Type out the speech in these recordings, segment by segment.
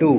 2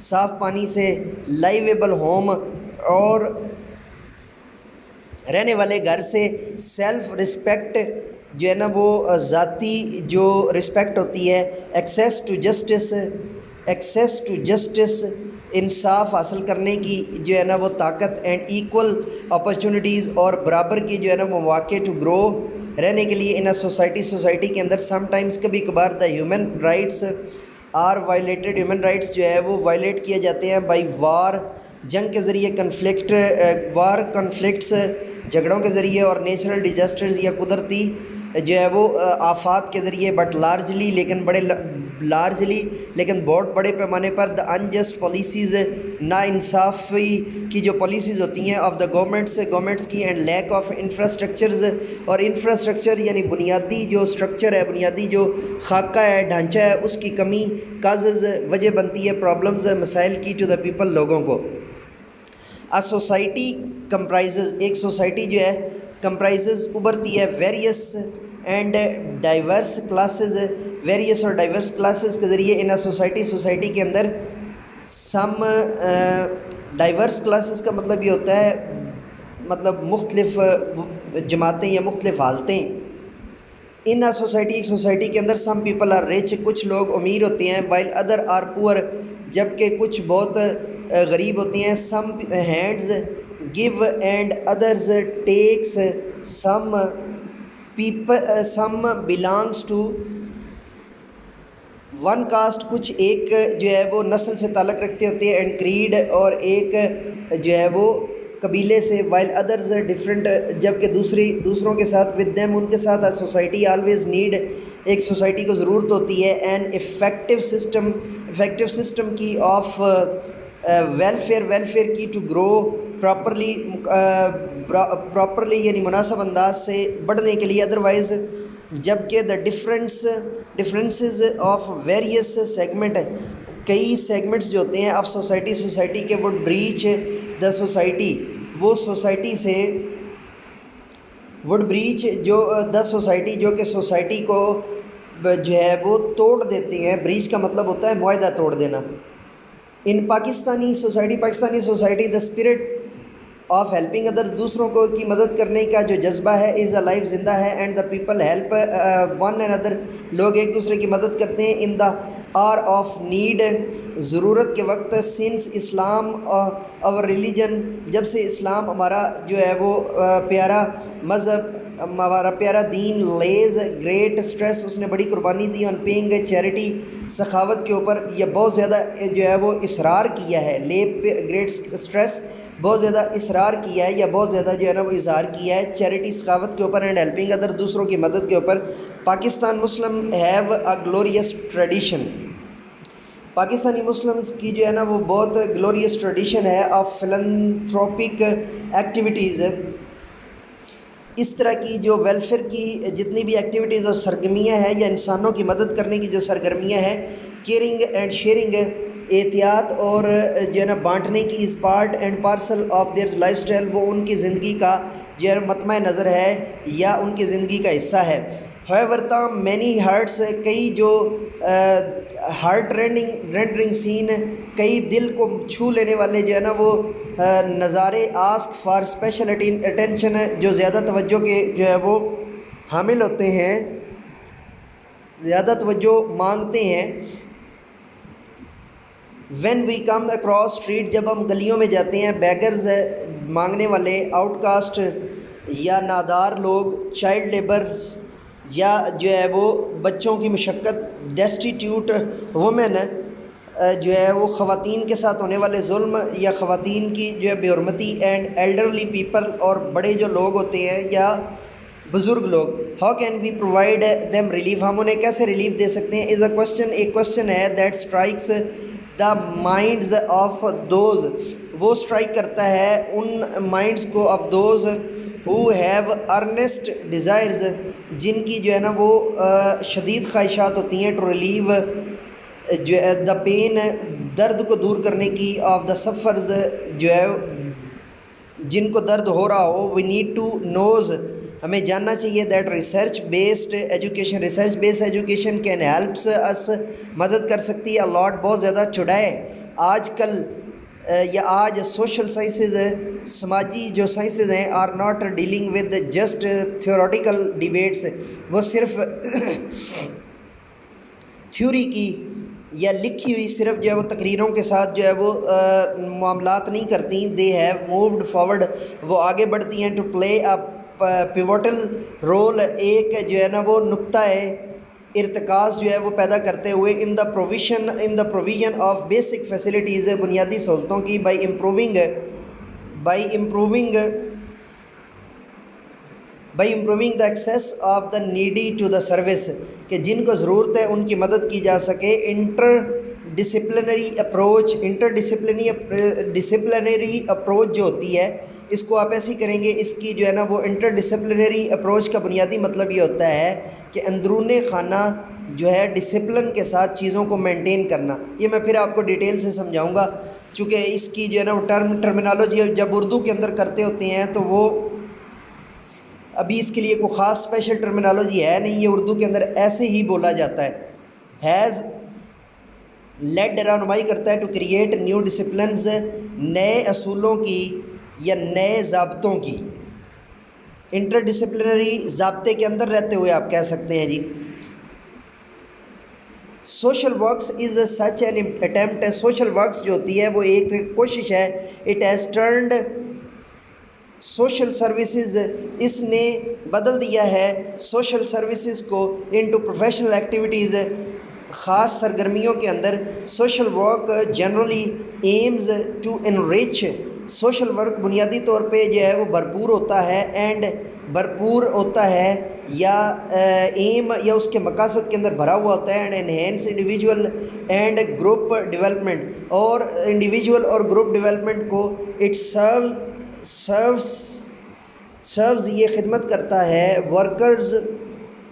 صاف پانی سے، لائیویبل ہوم اور رہنے والے گھر سے، سیلف رسپیکٹ جو ہے نا وہ ذاتی جو رسپیکٹ ہوتی ہے، ایکسیس ٹو جسٹس انصاف حاصل کرنے کی جو ہے نا وہ طاقت، اینڈ ایکول اپرچونیٹیز اور برابر کی جو ہے نا وہ مواقع ٹو گرو رہنے کے لیے ان اے سوسائٹی کے اندر سم ٹائمز کبھی کبھار the human rights are violated, human rights جو ہے وہ وائلیٹ کیے جاتے ہیں بائی وار، جنگ کے ذریعے، کنفلکٹس جھگڑوں کے ذریعے، اور نیچرل ڈیزاسٹرز یا قدرتی جو ہے وہ آفات کے ذریعے، بٹ لارجلی لیکن بہت بڑے پیمانے پر دا انجسٹ پالیسیز، نا انصافی کی جو پالیسیز ہوتی ہیں آف دا گورنمنٹس کی، اینڈ لیک آف انفراسٹرکچرز، اور انفراسٹرکچر یعنی بنیادی جو اسٹرکچر ہے، بنیادی جو خاکہ ہے، ڈھانچہ ہے، اس کی کمی، کازز وجہ بنتی ہے، پرابلمز مسائل کی ٹو دا پیپل لوگوں کو۔ سوسائٹی کمپرائزز، ایک سوسائٹی جو ہے کمپرائزز ابھرتی ہے various and diverse classes, various اور ڈائیورس کلاسز کے ذریعے ان سوسائٹی کے اندر سم ڈائیورس کلاسز کا مطلب یہ ہوتا ہے مطلب مختلف جماعتیں یا مختلف حالتیں۔ ان ایک سوسائٹی کے اندر سم پیپل آر ریچ، کچھ لوگ امیر ہوتے ہیں، وائل ادر آر پور، جبکہ کچھ بہت غریب ہوتے ہیں، some hands give and others takes, some belongs to one caste, کچھ ایک جو ہے وہ نسل سے تعلق رکھتے ہوتے ہیں، اینڈ کریڈ، اور ایک جو ہے وہ قبیلے سے، وائل ادرز ڈفرینٹ، جبکہ دوسروں کے ساتھ ود دیم، ان کے ساتھ سوسائٹی آلویز نیڈ، ایک سوسائٹی کو ضرورت ہوتی ہے این افیکٹو سسٹم کی آف ویلفیئر کی ٹو گرو پراپرلی یعنی مناسب انداز سے بڑھنے کے لیے، ادروائز جبکہ the differences of various segment, کئی سیگمنٹس جو ہوتے ہیں آف سوسائٹی کے وڈ بریچ دا سوسائٹی، وہ سوسائٹی سے وڈ بریچ جو دا سوسائٹی جو کہ سوسائٹی کو جو ہے وہ توڑ دیتے ہیں، بریچ کا مطلب ہوتا ہے معاہدہ توڑ دینا۔ In Pakistani society the spirit of helping other, دوسروں کو کی مدد کرنے کا جو جذبہ ہے، از اے لائف، زندہ ہے، and the people help one and other, لوگ ایک دوسرے کی مدد کرتے ہیں، ان دا آر آف نیڈ، ضرورت کے وقت، سنس اسلام اور ریلیجن، جب سے اسلام ہمارا جو ہے وہ پیارا مذہب، ہمارا پیارا دین، لیز گریٹ اسٹریس، اس نے بڑی قربانی دی آن پیئنگ چیریٹی، سخاوت کے اوپر، یہ بہت زیادہ جو ہے وہ اصرار کیا ہے، گریٹ اسٹریس بہت زیادہ اصرار کیا ہے، یا بہت زیادہ جو ہے نا وہ اظہار کیا ہے چیریٹی، سخاوت کے اوپر، اینڈ ہیلپنگ ادر، دوسروں کی مدد کے اوپر۔ Pakistan Muslim have a glorious tradition, Pakistani Muslims کی جو ہے نا وہ بہت گلوریس ٹریڈیشن ہے آف فلنتھروپک ایکٹیویٹیز، اس طرح کی جو ویلفیئر کی جتنی بھی ایکٹیویٹیز اور سرگرمیاں ہیں، یا انسانوں کی مدد کرنے کی جو سرگرمیاں ہیں، کیئرنگ اینڈ شیئرنگ، احتیاط اور جو ہے نا بانٹنے کی، is part and parcel of their lifestyle, وہ ان کی زندگی کا جو ہے مطمع نظر ہے یا ان کی زندگی کا حصہ ہے۔ ہویور مینی ہارٹس، کئی جو ہارٹ رینڈرنگ سین، کئی دل کو چھو لینے والے جو ہے نا وہ نظارے، آسک فار اسپیشل اٹینشن، جو زیادہ توجہ کے جو ہے وہ حامل ہوتے ہیں، زیادہ توجہ مانگتے ہیں۔ When we come across street, جب ہم گلیوں میں جاتے ہیں، بیگرز مانگنے والے، آؤٹ کاسٹ یا نادار لوگ، چائلڈ لیبرز یا جو ہے وہ بچوں کی مشقت، ڈیسٹیٹیوٹ وومن جو ہے وہ خواتین کے ساتھ ہونے والے ظلم یا خواتین کی جو ہے بے حرمتی، اینڈ ایلڈرلی پیپل، اور بڑے جو لوگ ہوتے ہیں یا بزرگ لوگ۔ How can we provide them relief, ہم انہیں کیسے ریلیف دے سکتے ہیں، از اے کوشچن، ایک کوشچن ہے that strikes the minds of those, وہ اسٹرائک کرتا ہے ان مائنڈز کو of those who have earnest desires، جن کی جو ہے نا وہ شدید خواہشات ہوتی ہیں، ٹو ریلیو جو ہے دا پین، درد کو دور کرنے کی، آف دا سفرز جو ہے جن کو درد ہو رہا ہو، وی نیڈ ٹو نوز، ہمیں جاننا چاہیے that research based education can helps us, مدد کر سکتی ہے، الاٹ بہت زیادہ، ٹوڈے آج کل یا آج سوشل سائنسز سماجی جو سائنسز ہیں are not dealing with just theoretical debates, وہ صرف تھیوری کی یا لکھی ہوئی صرف جو ہے وہ تقریروں کے ساتھ جو ہے وہ معاملات نہیں کرتی. دے ہیو مووڈ فارورڈ، وہ آگے بڑھتی ہیں ٹو پلے پیوٹل رول، ایک جو ہے نا وہ نقطہ ارتکاز جو ہے وہ پیدا کرتے ہوئے in the provision of basic facilities, بنیادی سہولتوں کی، by improving the access of the needy to the service, کہ جن کو ضرورت ہے ان کی مدد کی جا سکے. ڈسپلنری اپروچ جو ہوتی ہے اس کو آپ ایسی کریں گے، اس کی جو ہے نا وہ انٹر ڈسپلنری اپروچ کا بنیادی مطلب یہ ہوتا ہے کہ اندرون خانہ جو ہے ڈسپلن کے ساتھ چیزوں کو مینٹین کرنا. یہ میں پھر آپ کو ڈیٹیل سے سمجھاؤں گا، چونکہ اس کی جو ہے نا وہ ٹرمینالوجی جب اردو کے اندر کرتے ہوتے ہیں تو وہ ابھی اس کے لیے کوئی خاص اسپیشل ٹرمینالوجی ہے نہیں، یہ اردو کے اندر ایسے ہی بولا جاتا ہے. ہیز لیڈ رہنمائی کرتا ہے ٹو کریٹ نیو ڈسپلنز، نئے اصولوں کی یا نئے ضابطوں کی. انٹر ڈسپلنری ضابطے کے اندر رہتے ہوئے آپ کہہ سکتے ہیں جی. Social works is such an attempt, social works جو ہوتی ہے وہ ایک کوشش ہے. It has turned social services, اس نے بدل دیا ہے سوشل سروسز کو انٹو پروفیشنل ایکٹیویٹیز، خاص سرگرمیوں کے اندر. Social work generally aims to enrich, social work بنیادی طور پہ جو ہے وہ بھرپور ہوتا ہے یا ایم یا اس کے مقاصد کے اندر بھرا ہوا ہوتا ہے. And enhance individual and group development, اور انڈیویجول اور گروپ ڈیولپمنٹ کو اٹ سروز یہ خدمت کرتا ہے. Workers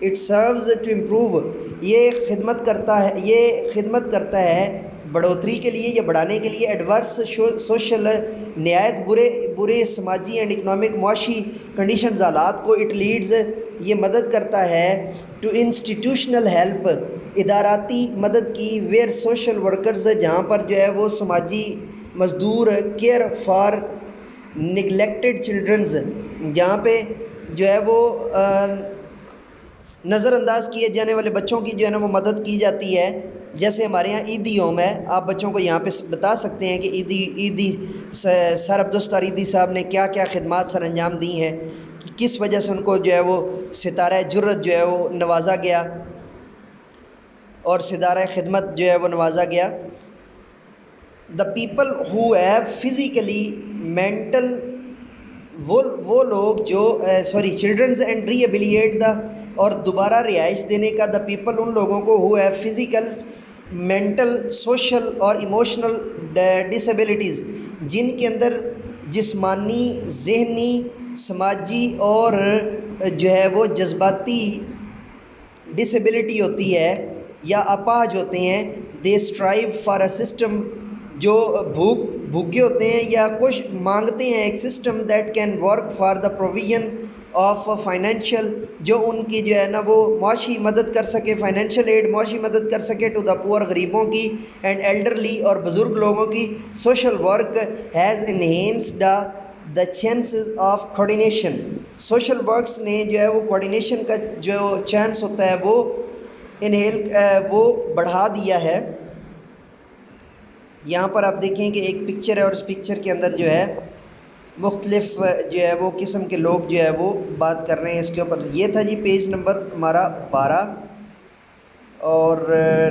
it serves to improve, یہ خدمت کرتا ہے بڑھوتری کے لیے یا بڑھانے کے لیے. ایڈورس سوشل، نہایت برے سماجی اینڈ اکنامک معاشی کنڈیشنز، حالات کو. اٹ لیڈز یہ مدد کرتا ہے ٹو انسٹیٹیوشنل ہیلپ، اداراتی مدد کی. ویئر سوشل ورکرز، جہاں پر جو ہے وہ سماجی مزدور. کیئر فار نگلیکٹڈ چلڈرنز، جہاں پہ جو ہے وہ نظر انداز کیے جانے والے بچوں کی جو ہے نا وہ مدد کی جاتی ہے. جیسے ہمارے یہاں عیدی یوم ہے، آپ بچوں کو یہاں پہ بتا سکتے ہیں کہ عیدی سر عبدالستار عیدی صاحب نے کیا کیا خدمات سر انجام دی ہیں، کس وجہ سے ان کو جو ہے وہ ستارہ جرت جو ہے وہ نوازا گیا اور ستارہ خدمت جو ہے وہ نوازا گیا. The people who have physically mental, وہ لوگ جو چلڈرنز اینڈ ریہیبلیٹ دا، اور دوبارہ رہائش دینے کا. دا پیپل ان لوگوں کو who have physical, mental, social اور ایموشنل ڈسیبلٹیز، جن کے اندر جسمانی، ذہنی، سماجی اور جو ہے وہ جذباتی ڈسیبلٹی ہوتی ہے یا اپاہج ہوتے ہیں. دے اسٹرائیو فار اے سسٹم، جو بھوکے ہوتے ہیں یا کچھ مانگتے ہیں ایک system that can work for the provision of financial, جو ان کی جو ہے نا وہ معاشی مدد کر سکے. فائنینشیل ایڈ، معاشی مدد کر سکے ٹو دا پور، غریبوں کی، اینڈ ایلڈرلی اور بزرگ لوگوں کی. Social work has enhanced the chances of coordination, social works نے جو ہے وہ کوآرڈینیشن کا جو چانس ہوتا ہے وہ بڑھا دیا ہے. یہاں پر آپ دیکھیں کہ ایک پکچر ہے اور اس پکچر کے اندر جو ہے مختلف جو ہے وہ قسم کے لوگ جو ہے وہ بات کر رہے ہیں اس کے اوپر. یہ تھا جی پیج نمبر ہمارا 12 اور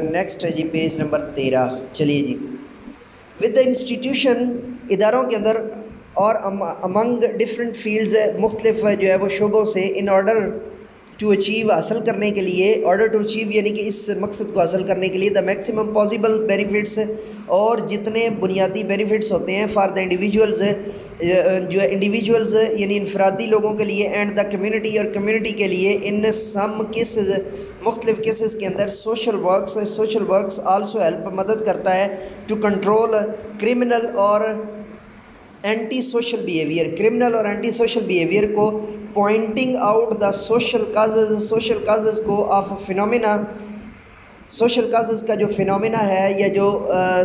نیکسٹ ہے جی پیج نمبر 13. چلیے جی. ود دا انسٹیٹیوشن، اداروں کے اندر اور امنگ ڈفرینٹ فیلڈز، مختلف جو ہے وہ شعبوں سے. ان آرڈر ٹو اچیو، حاصل کرنے کے لیے. آرڈر ٹو اچیو یعنی کہ اس مقصد کو حاصل کرنے کے لیے. دا میکسیمم پاسبل بینیفٹس، اور جتنے بنیادی بینیفٹس ہوتے ہیں فار دا انڈیویجولز، جو انڈیویجولز یعنی انفرادی لوگوں کے لیے. اینڈ دا کمیونٹی، اور کمیونٹی کے لیے. ان سم کیسز، مختلف کیسز کے اندر. سوشل ورکس آلسو ہیلپ، مدد کرتا ہے ٹو کنٹرول کرمنل اور اینٹی سوشل بیہیویئر، کرمنل اور اینٹی سوشل بیہیویئر کو. Pointing out the social causes کو آف فینومینا سوشل کازز کا جو فینومینا ہے یا جو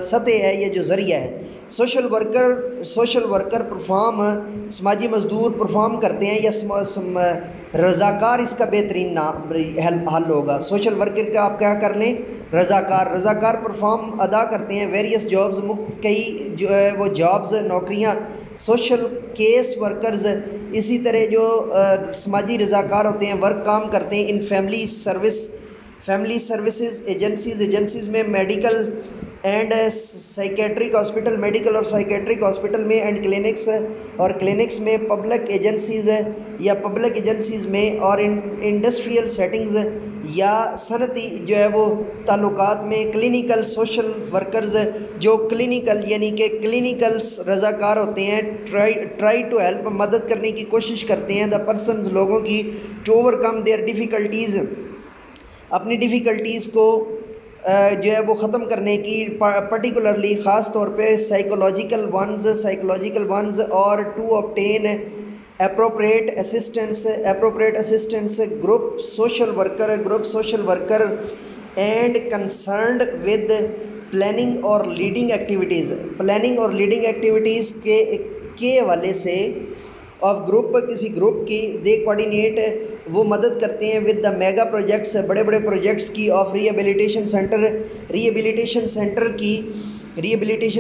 سطح ہے یا جو ذریعہ ہے. سوشل ورکر پرفارم سماجی مزدور پرفارم کرتے ہیں یا رضاکار اس کا بہترین نام حل ہوگا. سوشل ورکر کا آپ کیا کر لیں رضاکار پرفارم ادا کرتے ہیں ویریس جابز کئی جو ہے وہ جابز نوکریاں. سوشل کیس ورکرز اسی طرح جو سماجی رضاکار ہوتے ہیں ورک کام کرتے ہیں ان فیملی سروسز ایجنسیز میں medical and psychiatric hospital medical اور سائیکیٹرک ہاسپٹل میں اینڈ کلینکس میں پبلک ایجنسیز یا پبلک ایجنسیز میں اور انڈسٹریل سیٹنگز یا صنعتی جو ہے وہ تعلقات میں. کلینیکل سوشل ورکرز جو کلینیکل یعنی کہ کلینیکل رضاکار ہوتے ہیں ٹرائی ٹو ہیلپ مدد کرنے کی کوشش کرتے ہیں دا پرسنز لوگوں کی to overcome their difficulties اپنی ڈیفیکلٹیز کو جو ہے وہ ختم کرنے کی پرٹیکولرلی خاص طور پہ سائیکولوجیکل ونز اور to obtain appropriate assistance group social worker and concerned with planning اور لیڈنگ ایکٹیویٹیز کے حوالے سے آف گروپ کسی گروپ کی دے کوآرڈینیٹ وہ مدد کرتے ہیں ود دا میگا پروجیکٹس بڑے پروجیکٹس کی آف ریہیبلیٹیشن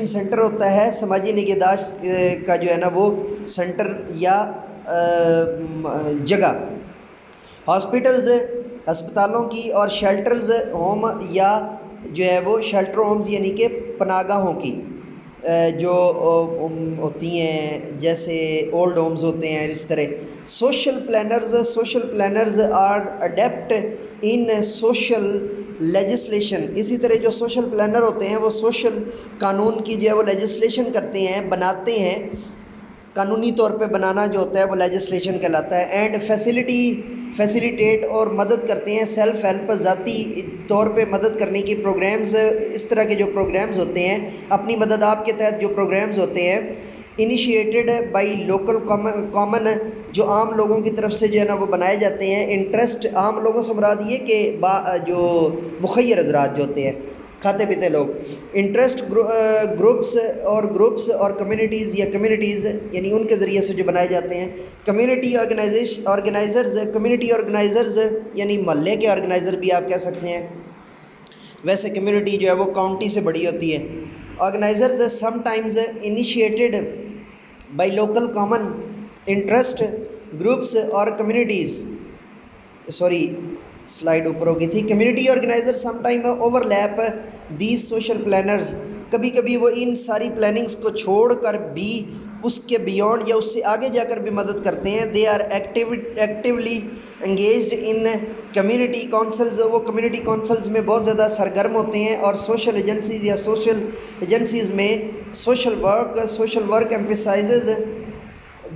سینٹر ہوتا ہے سماجی نگہداشت کا جو ہے نا وہ سینٹر یا جگہ. ہسپتالوں کی اور شیلٹرز ہوم یا جو ہے وہ شیلٹر ہومز یعنی کہ پناہ گاہوں کی جو ہوتی ہیں جیسے اولڈ ہومز ہوتے ہیں اس طرح. Social planners are adept in social legislation. اسی طرح جو سوشل پلانر ہوتے ہیں وہ سوشل قانون کی جو ہے وہ لیجسلیشن کرتے ہیں بناتے ہیں. قانونی طور پہ بنانا جو ہوتا ہے وہ لیجسلیشن کہلاتا ہے. اینڈ فیسیلیٹیٹ اور مدد کرتے ہیں سیلف ہیلپ ذاتی طور پہ مدد کرنے کی پروگرامز. اس طرح کے جو پروگرامز ہوتے ہیں اپنی مدد آپ کے تحت جو پروگرامز ہوتے ہیں انیشیٹڈ بائی لوکل کامن جو عام لوگوں کی طرف سے جو ہے نا وہ بنائے جاتے ہیں. انٹرسٹ عام لوگوں سے مراد یہ کہ جو مخیر حضرات جو ہوتے ہیں کھاتے پیتے لوگ. انٹرسٹ گروپس اور کمیونٹیز یعنی ان کے ذریعے سے جو بنائے جاتے ہیں. کمیونٹی آرگنائزرز یعنی محلے کے آرگنائزر بھی آپ کہہ سکتے ہیں. ویسے کمیونٹی جو ہے وہ کاؤنٹی سے بڑی ہوتی ہے. Organisers some times initiated by local common interest groups اور کمیونٹیز سلائڈ اوپر ہو گئی تھی. Community organiser some time overlap these social planners. کبھی وہ ان ساری پلاننگز کو چھوڑ کر بھی اس کے بیونڈ یا اس سے آگے جا کر بھی مدد کرتے ہیں. They are actually engaged in community councils. وہ کمیونٹی کونسلز میں بہت زیادہ سرگرم ہوتے ہیں. اور سوشل ایجنسیز میں سوشل ورک ایمفیسائزز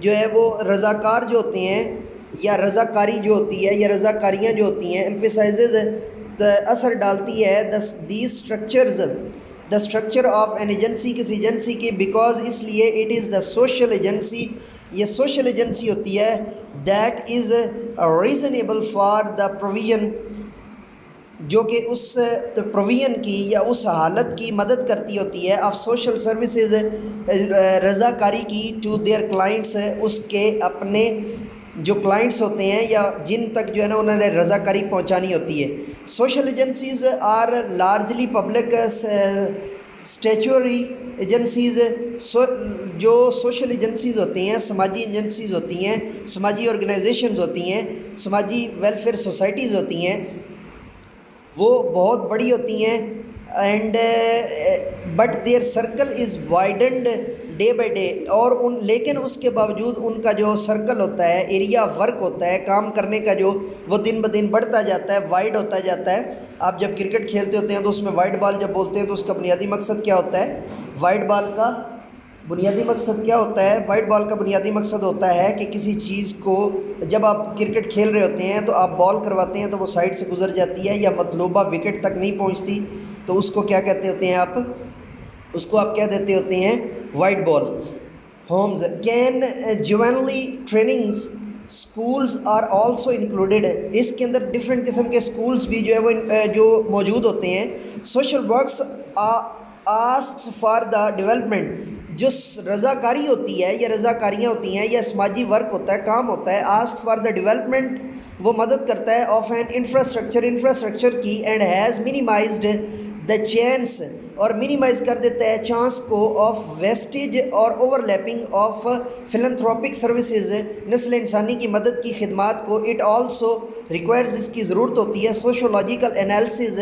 جو ہے وہ رضاکار جو ہوتے ہیں یا رضاکاری جو ہوتی ہے یا رضاکاریاں جو ہوتی ہیں ایمفیسائزز اثر ڈالتی ہے the structure of an agency کسی ایجنسی کی. بیکاز اس لیے it is the social agency یہ سوشل ایجنسی ہوتی ہے that is reasonable for the provision جو کہ اس پروویژن کی یا اس حالت کی مدد کرتی ہوتی ہے آف سوشل سروسز رضاکاری کی ٹو دیئر کلائنٹس اس کے اپنے جو کلائنٹس ہوتے ہیں یا جن تک جو ہے نا انہوں نے رضاکاری پہنچانی ہوتی ہے. Social agencies are largely public statutory agencies. جو سوشل ایجنسیز ہوتی ہیں سماجی ایجنسیز ہوتی ہیں سماجی آرگنائزیشنز ہوتی ہیں سماجی ویلفیئر سوسائٹیز ہوتی ہیں وہ بہت بڑی ہوتی ہیں. And but their circle is widened day by day. اور لیکن اس کے باوجود ان کا جو سرکل ہوتا ہے ایریا آف ورک ہوتا ہے کام کرنے کا جو وہ دن بدن بڑھتا جاتا ہے وائڈ ہوتا جاتا ہے. آپ جب کرکٹ کھیلتے ہوتے ہیں تو اس میں وائڈ بال جب بولتے ہیں تو اس کا بنیادی مقصد کیا ہوتا ہے؟ وائڈ بال کا بنیادی مقصد کیا ہوتا ہے؟ وائڈ بال کا بنیادی مقصد ہوتا ہے کہ کسی چیز کو جب آپ کرکٹ کھیل رہے ہوتے ہیں تو آپ بال کرواتے ہیں تو وہ سائڈ سے گزر جاتی ہے یا مطلوبہ وکٹ تک نہیں پہنچتی تو اس کو کیا کہتے ہوتے ہیں آپ کہہ دیتے ہوتے ہیں wide ball. Homes can juvenile trainings schools are also included. اس کے اندر ڈفرینٹ قسم کے اسکولس بھی جو ہے وہ جو موجود ہوتے ہیں. Social works asks for the development. جو رضاکاری ہوتی ہے یا رضاکاریاں ہوتی ہیں یا سماجی ورک ہوتا ہے, کام ہوتا ہے, آسک فار دا ڈیولپمنٹ, وہ مدد کرتا ہے آف این انفراسٹرکچر کی, and has minimised the chance, اور منیمائز کر دیتا ہے چانس کو, آف ویسٹیج اور اوور لیپنگ آف فلنتھروپک سروسز, نسل انسانی کی مدد کی خدمات کو. اٹ آلسو ریکوائرز, اس کی ضرورت ہوتی ہے سوشولوجیکل انالیسز,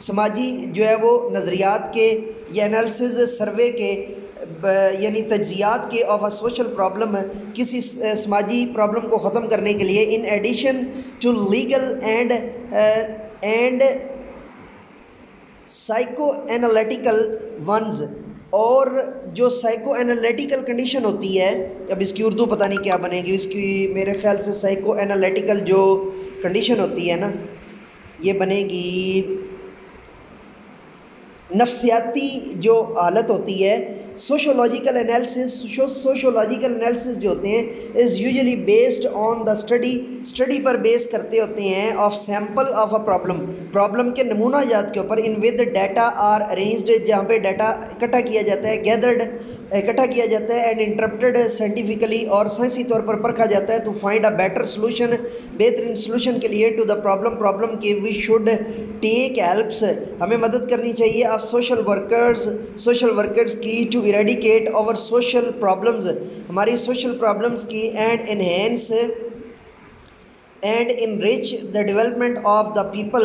سماجی جو ہے وہ نظریات کے یا انالیسز سروے کے یعنی تجزیات کے آف اے سوشل پرابلم, کسی سماجی پرابلم کو ختم کرنے کے لیے. In addition to legal and psycho analytical ones, اور جو سائیکو انالیٹیکل کنڈیشن ہوتی ہے, اب اس کی اردو پتہ نہیں کیا بنے گی, اس کی میرے خیال سے سائیکو انالیٹیکل جو کنڈیشن ہوتی ہے نا, یہ بنے گی نفسیاتی جو حالت ہوتی ہے. سوشولوجیکل انالیسس جو ہوتے ہیں is usually based on the study پر بیس کرتے ہوتے ہیں of sample of a problem کے نمونہ جات کے اوپر. In with data are arranged, جہاں پہ ڈیٹا اکٹھا کیا جاتا ہے, گیدرڈ اکٹھا کیا جاتا ہے, اینڈ انٹرپریٹڈ سائنٹیفکلی, اور سائنسی طور پر پرکھا جاتا ہے, to find a better solution, بہترین سلوشن کے لیے, ٹو دا پرابلم کی وی شوڈ ٹیک ہیلپس, ہمیں مدد کرنی چاہیے, آف سوشل ورکرز کی, to eradicate our social problems, ہماری سوشل پرابلمز کی, and enhance and enrich the development of the people,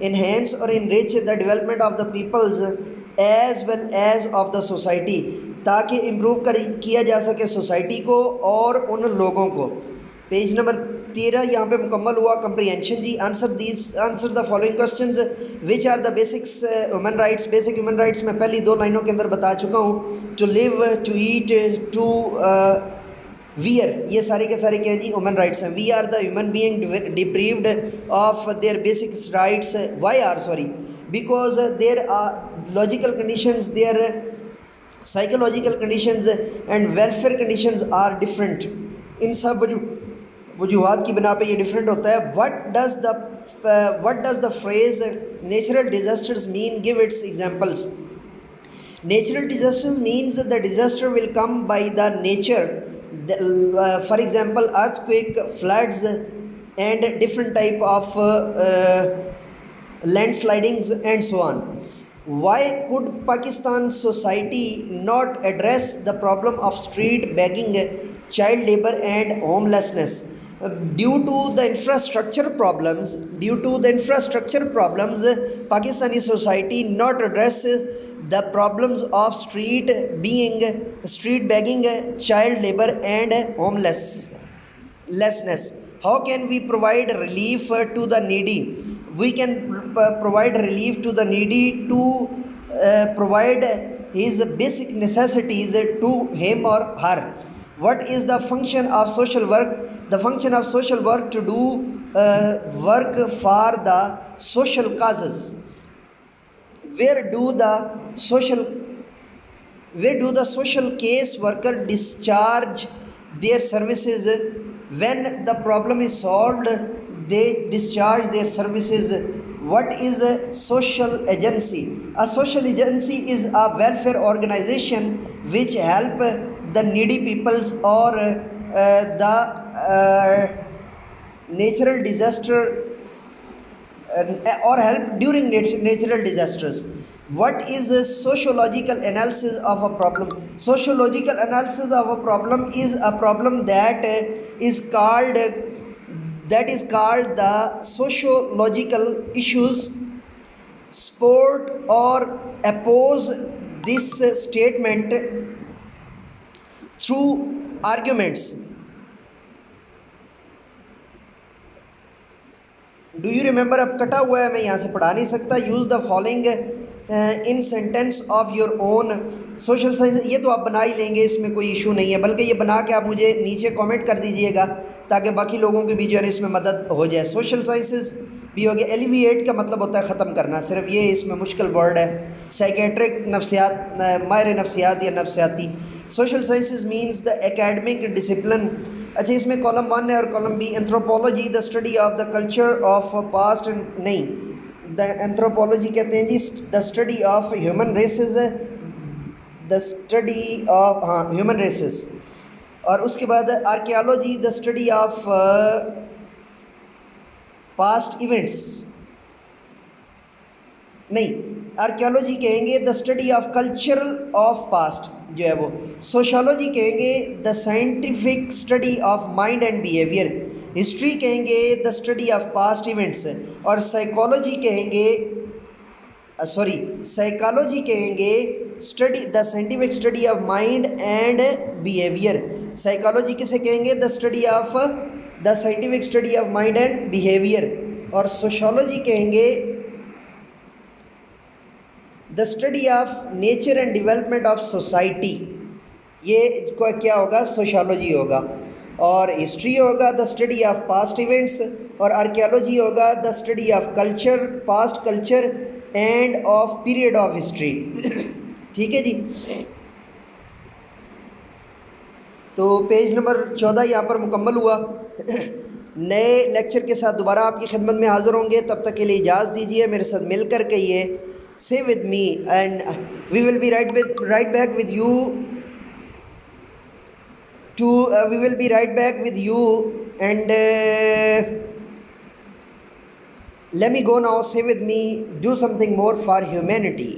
enhance اور enrich the development of the peoples as well as of the society, تاکہ improve کیا جا سکے society کو اور ان لوگوں کو. پیج نمبر 13 یہاں پہ مکمل ہوا. کمپریہنشن جی, answer the following questions, which are the basics human rights. Basic human rights میں پہلی 2 لائنوں کے اندر بتا چکا ہوں. To live, to eat, to wear, یہ سارے کے سارے کیا ہیں جی ہیومن رائٹس ہیں. We are the human being deprived of their basic rights. Why are sorry, because there are logical conditions, there psychological conditions and welfare conditions are different. ان سب وجوہات کی بنا پہ یہ ڈفرینٹ ہوتا ہے. what does the phrase natural disasters mean? Give its examples. Natural disasters means the disaster will come by the nature. For example, earthquake, floods, and different type of landslidings and so on. Why could Pakistan society not address the problem of street begging, child labor and homelessness? Due to the infrastructure problems, Pakistani society not address the problems of street begging, child labor and homelessness. How can we provide relief to the needy? We can provide relief to the needy to provide his basic necessities to him or her. What is the function of social work? The function of social work to do work for the social causes. Where do the social case worker discharge their services? When the problem is solved, they discharge their services. What is a social agency? A social agency is a welfare organization which help the needy peoples or the natural disaster or help during natural disasters. What is a sociological analysis of a problem? Sociological analysis of a problem is a problem that is called the sociological issues. Support or oppose this statement through arguments. Do you remember? اب کٹا ہوا ہے, میں یہاں سے پڑھا نہیں سکتا. Use the following in sentence of your own. Social science یہ تو آپ بنا ہی لیں گے, اس میں کوئی ایشو نہیں ہے, بلکہ یہ بنا کے آپ مجھے نیچے کامنٹ کر دیجئے گا تاکہ باقی لوگوں کی بھی جو ہے اس میں مدد ہو جائے. سوشل سائنسز بی ہو گیا ایلیویٹ کا مطلب ہوتا ہے ختم کرنا، صرف یہ اس میں مشکل ورڈ ہے. سائیکیٹرک نفسیات، ماہر نفسیات یا نفسیاتی. Social sciences means the academic discipline. اچھا اس میں کالم 1 ہے اور column B. Anthropology the study of the culture of past, نہیں دا اینتھروپولوجی کہتے ہیں جی the study of human races, the study of human races. اور اس کے بعد archaeology the study of past events, نہیں آرکیالوجی کہیں گے the study of cultural of past جو ہے وہ. سوشالوجی کہیں گے the scientific study of mind and behaviour. History کہیں گے the study of past events. اور سائیکالوجی کہیں گے سائیکالوجی کہیں گے study the scientific study of mind and behaviour. Psychology کسے کہیں گے the study of the scientific study of mind and behaviour. اور سوشالوجی کہیں گے the study of nature and development of society. یہ کیا ہوگا؟ سوشالوجی ہوگا. اور ہسٹری ہوگا دا اسٹڈی آف پاسٹ ایونٹس. اور آرکیالوجی ہوگا دا study of culture, past culture and of period of history. ٹھیک ہے جی. تو پیج نمبر 14 یہاں پر مکمل ہوا. نئے لیکچر کے ساتھ دوبارہ آپ کی خدمت میں حاضر ہوں گے، تب تک کے لیے اجازت دیجیے. میرے ساتھ مل کر کہیے say with me and we will be right back with you to we will be right back with you and let me go now. Say with me, do something more for humanity.